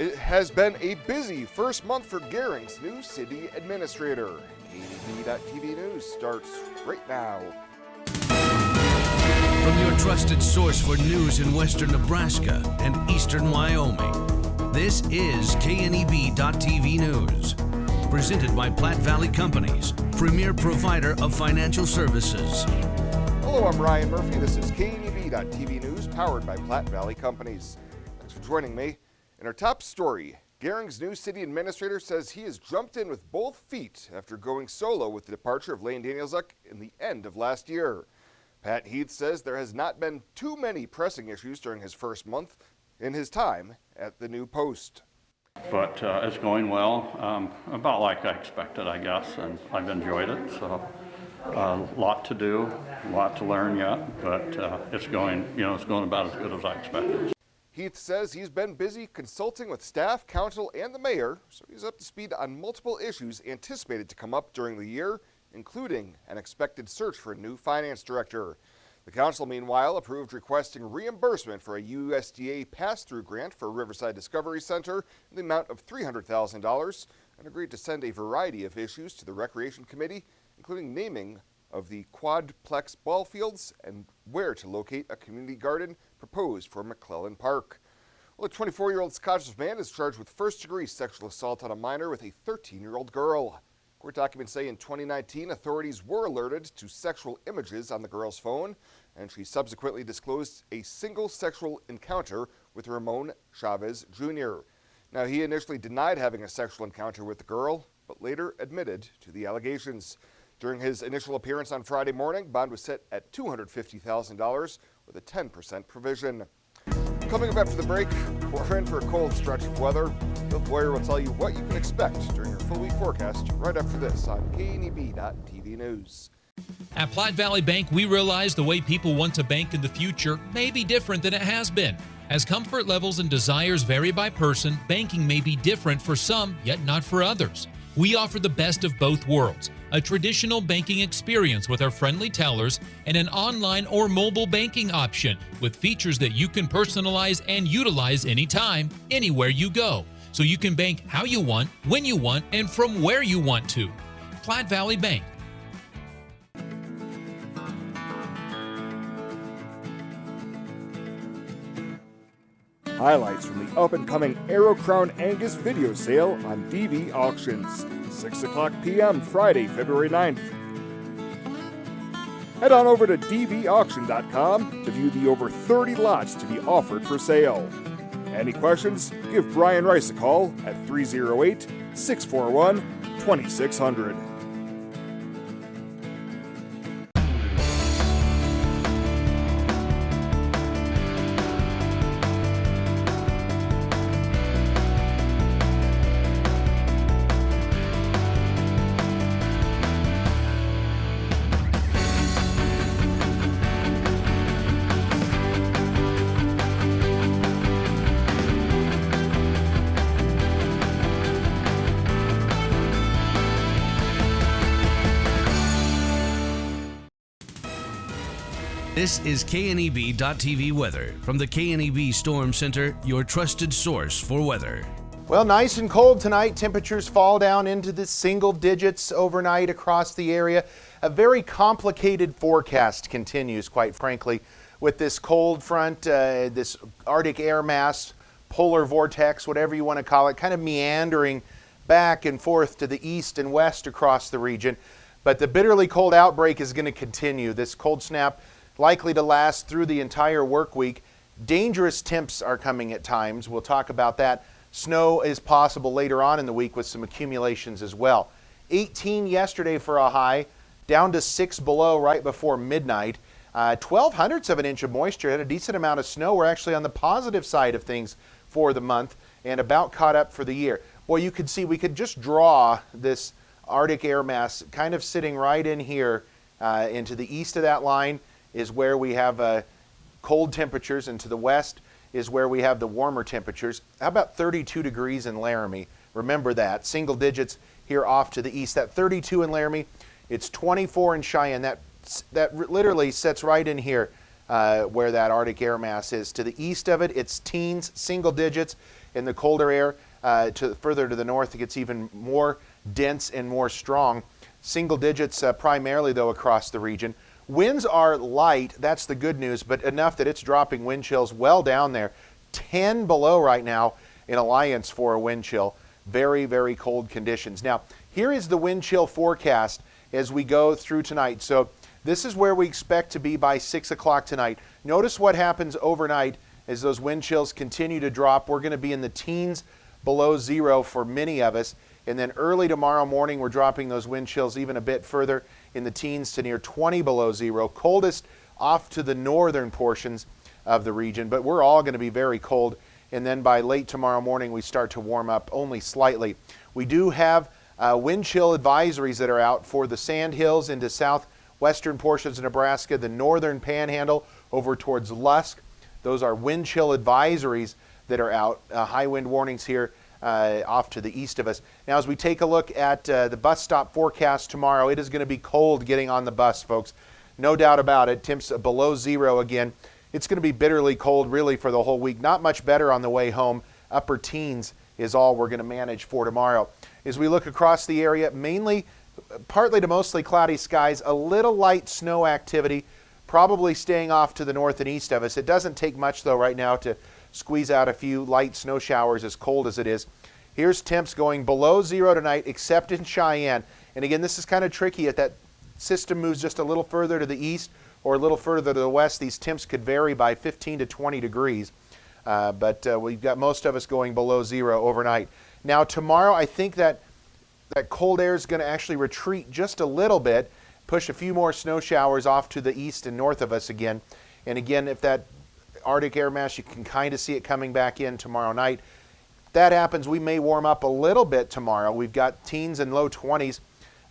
It has been a busy first month for Gering's new city administrator. KNEB.TV News starts right now. From your trusted source for news in western Nebraska and eastern Wyoming, this is KNEB.TV News. Presented by Platte Valley Companies, premier provider of financial services. Hello, I'm Ryan Murphy. This is KNEB.TV News, powered by Platte Valley Companies. Thanks for joining me. In our top story, Gering's new city administrator says he has jumped in with both feet after going solo with the departure of Lane Danielczuk in the end of last year. Pat Heath says there has not been too many pressing issues during his first month in his time at the new post. But it's going well, about like I expected, I guess, and I've enjoyed it. So a lot to do, a lot to learn yet, but it's going about as good as I expected. Heath says he's been busy consulting with staff, council, and the mayor, so he's up to speed on multiple issues anticipated to come up during the year, including an expected search for a new finance director. The council, meanwhile, approved requesting reimbursement for a USDA pass-through grant for Riverside Discovery Center in the amount of $300,000 and agreed to send a variety of issues to the Recreation Committee, including naming of the quadplex ball fields and where to locate a community garden proposed for McClellan Park. Well, a 24-year-old Scottish man is charged with first-degree sexual assault on a minor with a 13-year-old girl. Court documents say in 2019, authorities were alerted to sexual images on the girl's phone, and she subsequently disclosed a single sexual encounter with Ramon Chavez Jr. Now, he initially denied having a sexual encounter with the girl, but later admitted to the allegations. During his initial appearance on Friday morning, bond was set at $250,000 with a 10% provision. Coming up after the break, we're in for a cold stretch of weather. Bill Boyer will tell you what you can expect during your full week forecast right after this on KNEB.TV News. At Platte Valley Bank, we realize the way people want to bank in the future may be different than it has been. As comfort levels and desires vary by person, banking may be different for some, yet not for others. We offer the best of both worlds, a traditional banking experience with our friendly tellers and an online or mobile banking option with features that you can personalize and utilize anytime, anywhere you go. So you can bank how you want, when you want, and from where you want to. Platte Valley Bank. Highlights from the up-and-coming Arrow Crown Angus video sale on DV Auctions, 6 o'clock p.m. Friday, February 9th. Head on over to dvauction.com to view the over 30 lots to be offered for sale. Any questions? Give Brian Rice a call at 308-641-2600. This is KNEB.TV weather from the KNEB Storm Center, your trusted source for weather. Well, nice and cold tonight. Temperatures fall down into the single digits overnight across the area. A very complicated forecast continues, quite frankly, with this cold front, this Arctic air mass, polar vortex, whatever you want to call it, kind of meandering back and forth to the east and west across the region. But the bitterly cold outbreak is going to continue. This cold snap likely to last through the entire work week. Dangerous temps are coming at times. We'll talk about that. Snow is possible later on in the week with some accumulations as well. 18 yesterday for a high, down to 6 below right before midnight. 0.12 of an inch of moisture, had a decent amount of snow. We're actually on the positive side of things for the month and about caught up for the year. Boy, you could see we could just draw this Arctic air mass kind of sitting right in here into the east of that line is where we have cold temperatures, and to the west is where we have the warmer temperatures. How about 32 degrees in Laramie? Remember that. Single digits here off to the east. That 32 in Laramie, it's 24 in Cheyenne. That literally sits right in here. where that Arctic air mass is. To the east of it, it's teens, single digits. In the colder air, further to the north, it gets even more dense and more strong. Single digits primarily, though, across the region. Winds are light, that's the good news, but enough that it's dropping wind chills well down there. 10 below right now in Alliance for a wind chill. Very, very cold conditions. Now, here is the wind chill forecast as we go through tonight. So this is where we expect to be by 6 o'clock tonight. Notice what happens overnight as those wind chills continue to drop. We're going to be in the teens below zero for many of us. And then early tomorrow morning, we're dropping those wind chills even a bit further in the teens to near 20 below zero. Coldest off to the northern portions of the region, but we're all going to be very cold. And then by late tomorrow morning, we start to warm up only slightly. We do have wind chill advisories that are out for the Sand Hills into southwestern portions of Nebraska, the northern panhandle over towards Lusk. Those are wind chill advisories that are out. High wind warnings here off to the east of us. Now, as we take a look at the bus stop forecast tomorrow, it is going to be cold getting on the bus, folks. No doubt about it. Temps below zero again. It's going to be bitterly cold really for the whole week. Not much better on the way home. Upper teens is all we're going to manage for tomorrow. As we look across the area, mainly partly to mostly cloudy skies, a little light snow activity, probably staying off to the north and east of us. It doesn't take much, though, right now to squeeze out a few light snow showers as cold as it is. Here's temps going below zero tonight, except in Cheyenne. And again, this is kind of tricky. If that system moves just a little further to the east or a little further to the west, these temps could vary by 15 to 20 degrees. But we've got most of us going below zero overnight. Now, tomorrow, I think that cold air is going to actually retreat just a little bit, push a few more snow showers off to the east and north of us again. And again, if that Arctic air mass, you can kind of see it coming back in tomorrow night. If that happens, we may warm up a little bit tomorrow. We've got teens and low 20s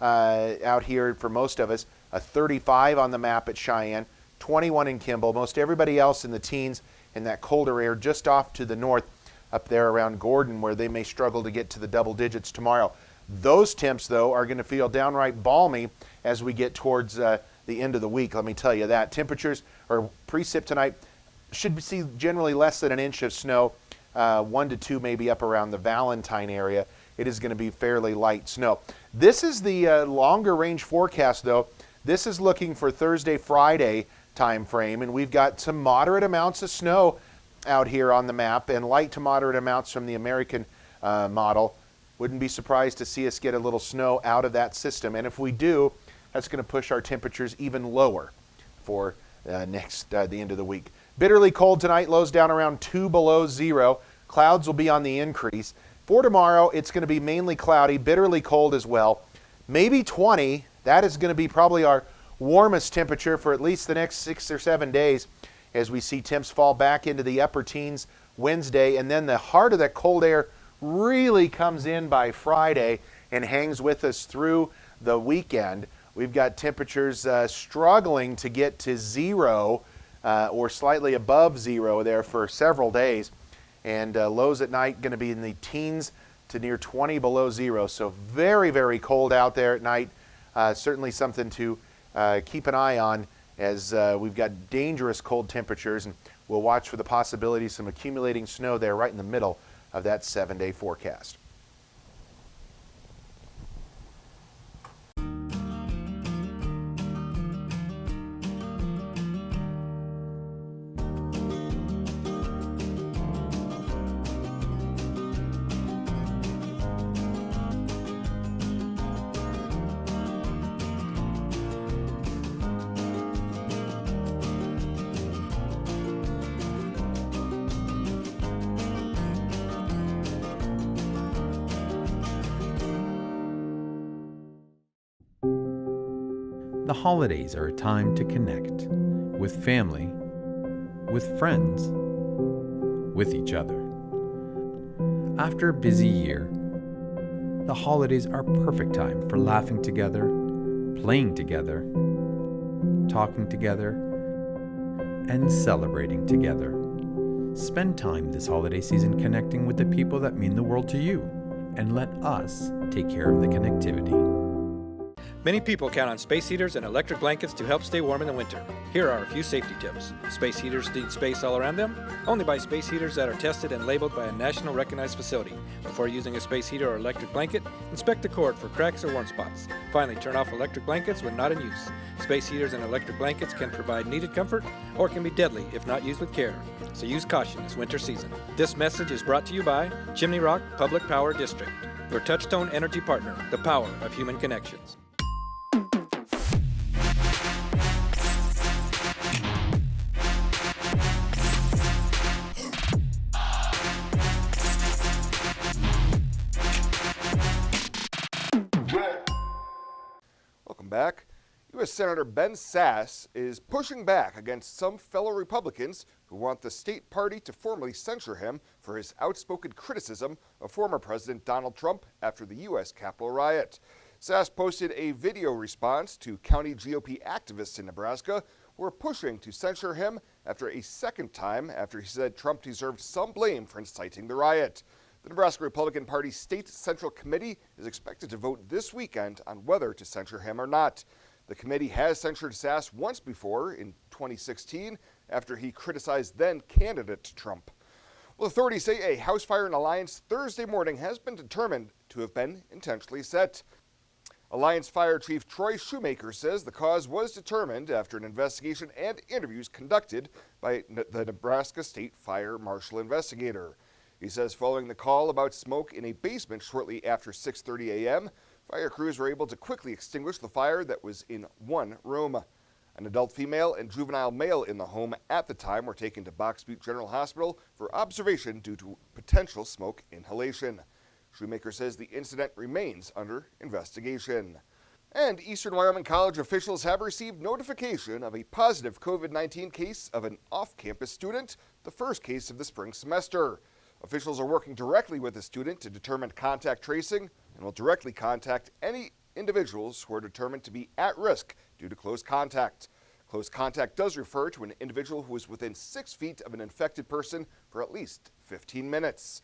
out here for most of us. A 35 on the map at Cheyenne, 21 in Kimball. Most everybody else in the teens in that colder air just off to the north up there around Gordon, where they may struggle to get to the double digits tomorrow. Those temps, though, are going to feel downright balmy as we get towards the end of the week, let me tell you that. Temperatures or precip tonight should see generally less than an inch of snow, 1 to 2 maybe up around the Valentine area. It is going to be fairly light snow. This is the longer range forecast, though. This is looking for Thursday, Friday time frame, and we've got some moderate amounts of snow out here on the map and light to moderate amounts from the American model. Wouldn't be surprised to see us get a little snow out of that system, and if we do, that's going to push our temperatures even lower for the end of the week. Bitterly cold tonight, lows down around 2 below zero. Clouds will be on the increase. For tomorrow, it's going to be mainly cloudy, bitterly cold as well. Maybe 20. That is going to be probably our warmest temperature for at least the next 6 or 7 days as we see temps fall back into the upper teens Wednesday. And then the heart of that cold air really comes in by Friday and hangs with us through the weekend. We've got temperatures struggling to get to zero or slightly above zero there for several days. And lows at night going to be in the teens to near 20 below zero. So very, very cold out there at night. Certainly something to keep an eye on as we've got dangerous cold temperatures. And we'll watch for the possibility of some accumulating snow there right in the middle of that 7-day forecast. The holidays are a time to connect with family, with friends, with each other. After a busy year, the holidays are a perfect time for laughing together, playing together, talking together, and celebrating together. Spend time this holiday season connecting with the people that mean the world to you, and let us take care of the connectivity. Many people count on space heaters and electric blankets to help stay warm in the winter. Here are a few safety tips. Space heaters need space all around them. Only buy space heaters that are tested and labeled by a national recognized facility. Before using a space heater or electric blanket, inspect the cord for cracks or warm spots. Finally, turn off electric blankets when not in use. Space heaters and electric blankets can provide needed comfort or can be deadly if not used with care. So use caution this winter season. This message is brought to you by Chimney Rock Public Power District, your touchstone energy partner, the power of human connections. Welcome back. U.S. Senator Ben Sasse is pushing back against some fellow Republicans who want the state party to formally censure him for his outspoken criticism of former President Donald Trump after the U.S. Capitol riot. Sasse posted a video response to county GOP activists in Nebraska who are pushing to censure him after a second time after he said Trump deserved some blame for inciting the riot. The Nebraska Republican Party State Central Committee is expected to vote this weekend on whether to censure him or not. The committee has censured Sasse once before, in 2016, after he criticized then-candidate Trump. Well, authorities say a house fire in Alliance Thursday morning has been determined to have been intentionally set. Alliance Fire Chief Troy Shoemaker says the cause was determined after an investigation and interviews conducted by the Nebraska State Fire Marshal investigator. He says following the call about smoke in a basement shortly after 6:30 a.m., fire crews were able to quickly extinguish the fire that was in one room. An adult female and juvenile male in the home at the time were taken to Box Butte General Hospital for observation due to potential smoke inhalation. Shoemaker says the incident remains under investigation. And Eastern Wyoming College officials have received notification of a positive COVID-19 case of an off-campus student, the first case of the spring semester. Officials are working directly with the student to determine contact tracing and will directly contact any individuals who are determined to be at risk due to close contact. Close contact does refer to an individual who is within 6 feet of an infected person for at least 15 minutes.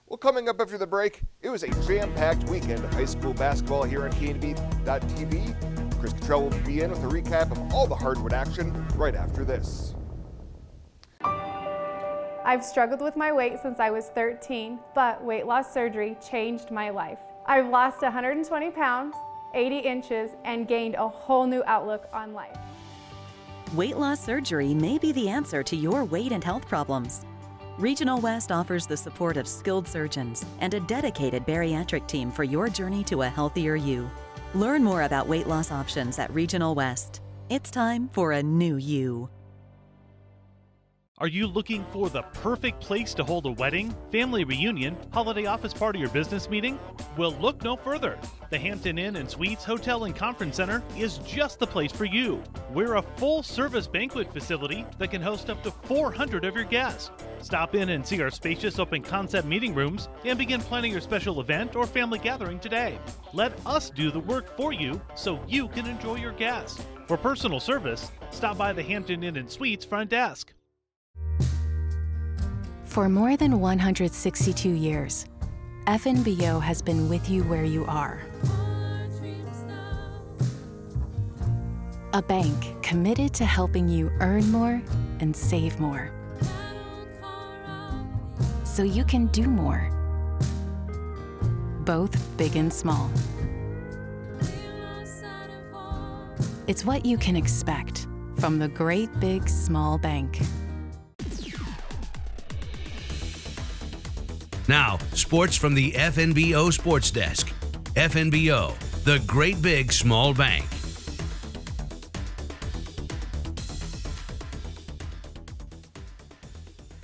Well, coming up after the break, it was a jam-packed weekend of high school basketball here on KNEB.TV. Chris Cottrell will be in with a recap of all the hardwood action right after this. I've struggled with my weight since I was 13, but weight loss surgery changed my life. I've lost 120 pounds, 80 inches, and gained a whole new outlook on life. Weight loss surgery may be the answer to your weight and health problems. Regional West offers the support of skilled surgeons and a dedicated bariatric team for your journey to a healthier you. Learn more about weight loss options at Regional West. It's time for a new you. Are you looking for the perfect place to hold a wedding, family reunion, holiday office party, or business meeting? Well, look no further. The Hampton Inn and Suites Hotel and Conference Center is just the place for you. We're a full-service banquet facility that can host up to 400 of your guests. Stop in and see our spacious open-concept meeting rooms and begin planning your special event or family gathering today. Let us do the work for you so you can enjoy your guests. For personal service, stop by the Hampton Inn and Suites front desk. For more than 162 years, FNBO has been with you where you are. A bank committed to helping you earn more and save more, so you can do more, both big and small. It's what you can expect from the great big small bank. Now, sports from the FNBO Sports Desk. FNBO, the great big small bank.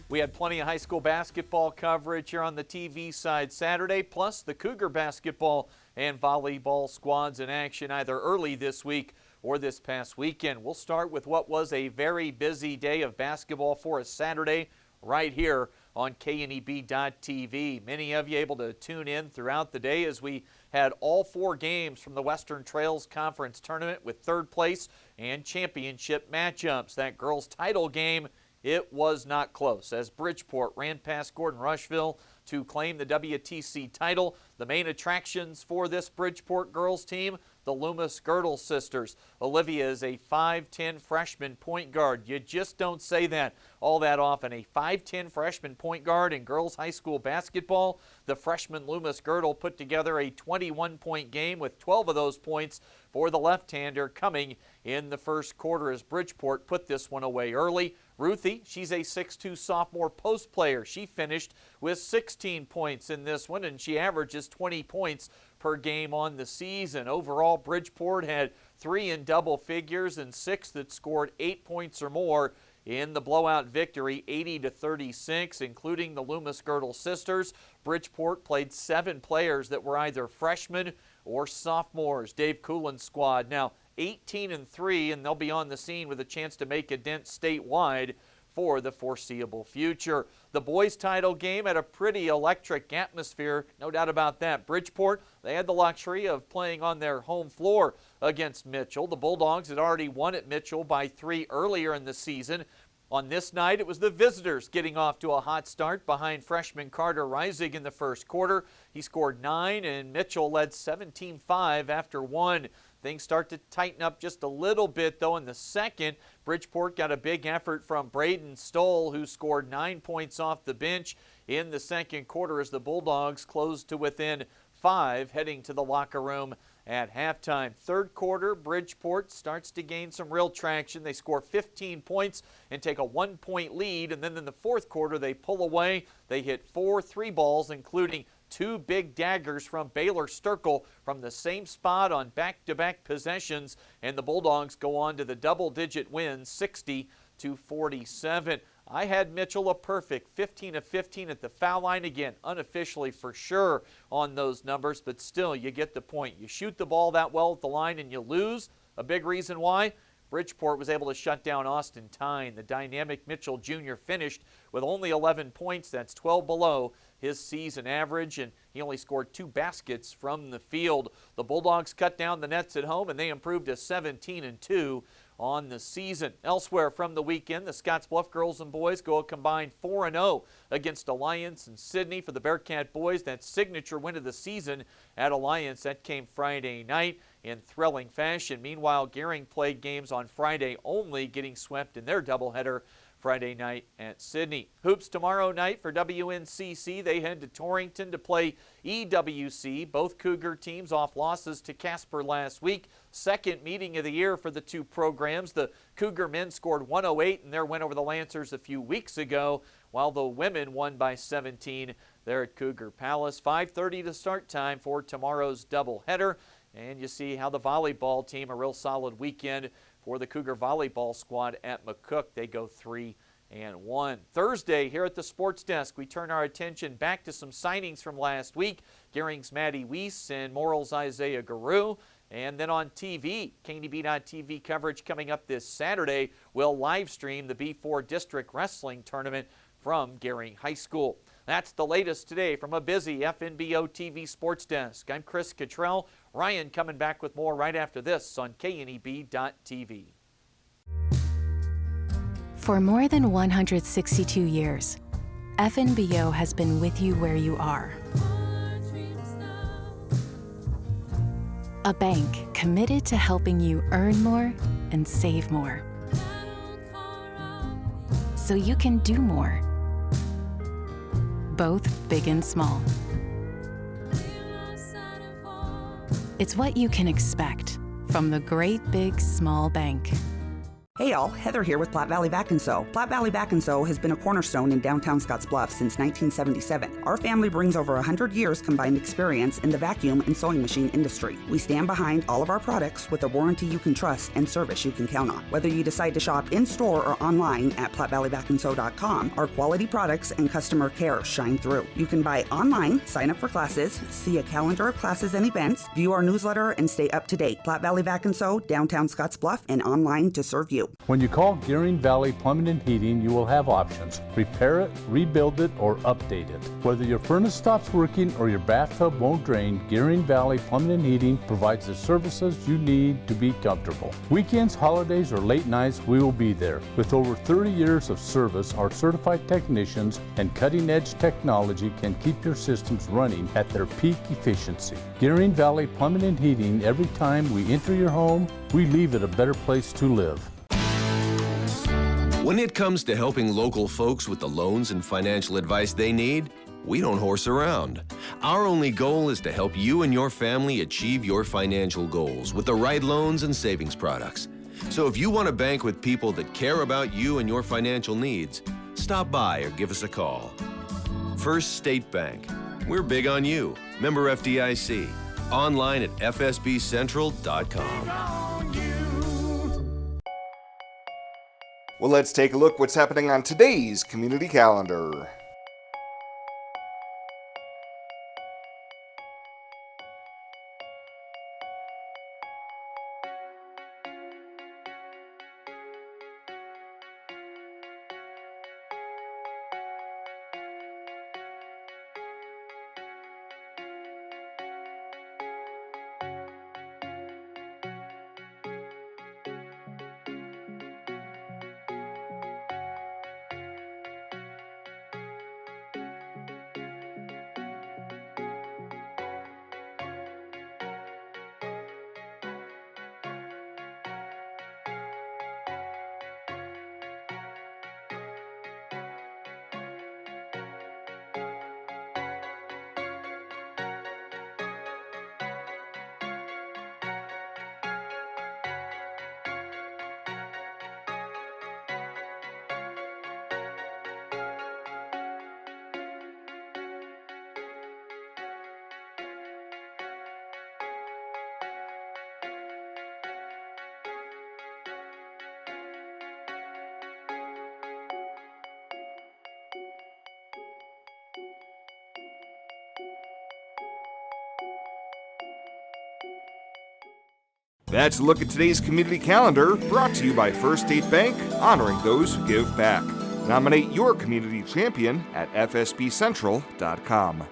We had plenty of high school basketball coverage here on the TV side Saturday, plus the Cougar basketball and volleyball squads in action either early this week or this past weekend. We'll start with what was a very busy day of basketball for us Saturday right here on KNEB.TV. Many of you able to tune in throughout the day as we had all 4 games from the Western Trails Conference Tournament with third place and championship matchups. That girls' title game, it was not close as Bridgeport ran past Gordon Rushville to claim the WTC title. The main attractions for this Bridgeport girls team, the the Loomis Girdle sisters. Olivia is a 5'10 freshman point guard. You just don't say that all that often. A 5'10 freshman point guard in girls high school basketball. The freshman Loomis Girdle put together a 21-point game with 12 of those points for the left-hander coming in the first quarter as Bridgeport put this one away early. Ruthie, she's a 6'2 sophomore post player. She finished with 16 points in this one, and she averages 20 points per game on the season. Overall, Bridgeport had 3 in double figures and 6 that scored 8 points or more in the blowout victory, 80-36, including the Loomis Girdle sisters. Bridgeport played 7 players that were either freshmen or sophomores. Dave Coolin's squad now 18-3, and they'll be on the scene with a chance to make a dent statewide for the foreseeable future. The boys' title game had a pretty electric atmosphere, no doubt about that. Bridgeport, they had the luxury of playing on their home floor against Mitchell. The Bulldogs had already won at Mitchell by 3 earlier in the season. On this night, it was the visitors getting off to a hot start behind freshman Carter Reisig in the first quarter. He scored 9, and Mitchell led 17-5 after 1. Things start to tighten up just a little bit, though, in the second. Bridgeport got a big effort from Braden Stoll, who scored 9 points off the bench in the second quarter as the Bulldogs closed to within 5, heading to the locker room at halftime. Third quarter, Bridgeport starts to gain some real traction. They score 15 points and take a 1-point lead, and then in the fourth quarter, they pull away. They hit 4 3-balls, including 2 big daggers from Baylor Sturkle from the same spot on back-to-back possessions, and the Bulldogs go on to the double-digit win, 60-47. I had Mitchell a perfect 15 of 15 at the foul line, again, unofficially for sure on those numbers, but still, you get the point. You shoot the ball that well at the line and you lose. A big reason why? Bridgeport was able to shut down Austin Tyne. The dynamic Mitchell Jr. finished with only 11 points. That's 12 below his season average, and he only scored 2 baskets from the field. The Bulldogs cut down the nets at home, and they improved to 17-2 on the season. Elsewhere from the weekend, the Scottsbluff girls and boys go a combined 4-0 against Alliance and Sydney for the Bearcat boys. That signature win of the season at Alliance, that came Friday night in thrilling fashion. Meanwhile, Gering played games on Friday only, getting swept in their doubleheader Friday night at Sydney. Hoops tomorrow night for WNCC. They head to Torrington to play EWC. Both Cougar teams off losses to Casper last week. Second meeting of the year for the two programs. The Cougar men scored 108 in their win over the Lancers a few weeks ago, while the women won by 17 there at Cougar Palace. 5:30 to start time for tomorrow's doubleheader. And you see how the volleyball team, a real solid weekend for the Cougar volleyball squad at McCook. They go 3-1. Thursday here at the Sports Desk, we turn our attention back to some signings from last week. Gering's Maddie Weiss and Morrill's Isaiah Guru. And then on TV, KNEB.TV coverage coming up this Saturday. We'll live stream the B4 District Wrestling Tournament from Gering High School. That's the latest today from a busy FNBO TV Sports Desk. I'm Chris Cottrell. Ryan coming back with more right after this on KNEB.TV. For more than 162 years, FNBO has been with you where you are. A bank committed to helping you earn more and save more, so you can do more, both big and small. It's what you can expect from the great big small bank. Hey y'all, Heather here with Platte Valley Back & Sew. Platte Valley Back & Sew has been a cornerstone in downtown Scottsbluff since 1977. Our family brings over 100 years combined experience in the vacuum and sewing machine industry. We stand behind all of our products with a warranty you can trust and service you can count on. Whether you decide to shop in-store or online at PlatteValleyBackandSew.com, our quality products and customer care shine through. You can buy online, sign up for classes, see a calendar of classes and events, view our newsletter, and stay up to date. Platte Valley Back & Sew, downtown Scottsbluff, and online to serve you. When you call Gering Valley Plumbing and Heating, you will have options. Repair it, rebuild it, or update it. Whether your furnace stops working or your bathtub won't drain, Gering Valley Plumbing and Heating provides the services you need to be comfortable. Weekends, holidays, or late nights, we will be there. With over 30 years of service, our certified technicians and cutting-edge technology can keep your systems running at their peak efficiency. Gering Valley Plumbing and Heating, every time we enter your home, we leave it a better place to live. When it comes to helping local folks with the loans and financial advice they need, we don't horse around. Our only goal is to help you and your family achieve your financial goals with the right loans and savings products. So if you want to bank with people that care about you and your financial needs, stop by or give us a call. First State Bank. We're big on you. Member FDIC. Online at fsbcentral.com. Well, let's take a look what's happening on today's community calendar. That's a look at today's community calendar, brought to you by First State Bank, honoring those who give back. Nominate your community champion at fsbcentral.com.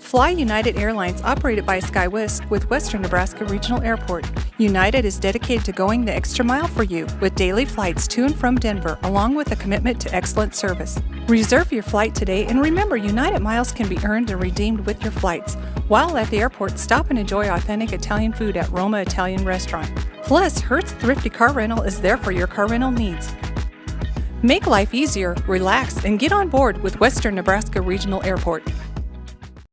Fly United Airlines, operated by SkyWest with Western Nebraska Regional Airport. United is dedicated to going the extra mile for you with daily flights to and from Denver, along with a commitment to excellent service. Reserve your flight today, and remember, United miles can be earned and redeemed with your flights. While at the airport, stop and enjoy authentic Italian food at Roma Italian Restaurant. Plus, Hertz Thrifty Car Rental is there for your car rental needs. Make life easier, relax, and get on board with Western Nebraska Regional Airport.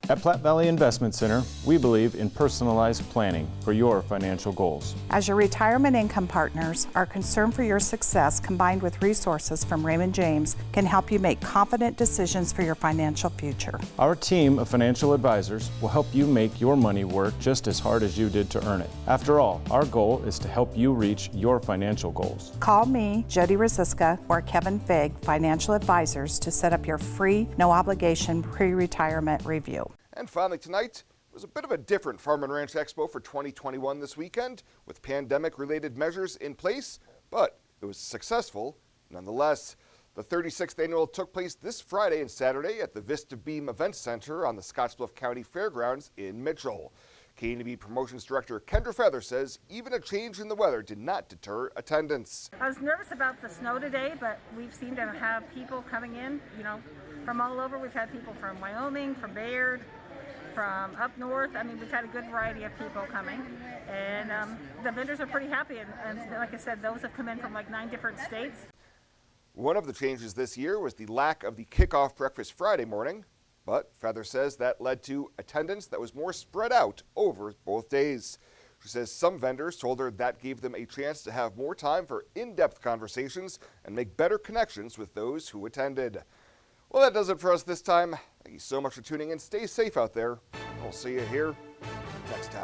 At Platte Valley Investment Center, we believe in personalized planning for your financial goals. As your retirement income partners, our concern for your success, combined with resources from Raymond James, can help you make confident decisions for your financial future. Our team of financial advisors will help you make your money work just as hard as you did to earn it. After all, our goal is to help you reach your financial goals. Call me, Jody Rosiska, or Kevin Fig, Financial Advisors, to set up your free, no-obligation pre-retirement review. And finally tonight was a bit of a different Farm and Ranch Expo for 2021 this weekend, with pandemic-related measures in place, but it was successful nonetheless. The 36th annual took place this Friday and Saturday at the Vista Beam Event Center on the Scottsbluff County Fairgrounds in Mitchell. KNEB Promotions Director Kendra Feather says even a change in the weather did not deter attendance. I was nervous about the snow today, but we've seemed to have people coming in, from all over. We've had people from Wyoming, from Bayard, from up north. I mean, we've had a good variety of people coming, and the vendors are pretty happy. And like I said, those have come in from like 9 different states. One of the changes this year was the lack of the kickoff breakfast Friday morning, but Feather says that led to attendance that was more spread out over both days. She says some vendors told her that gave them a chance to have more time for in-depth conversations and make better connections with those who attended. Well, that does it for us this time. Thank you so much for tuning in. Stay safe out there. I'll see you here next time.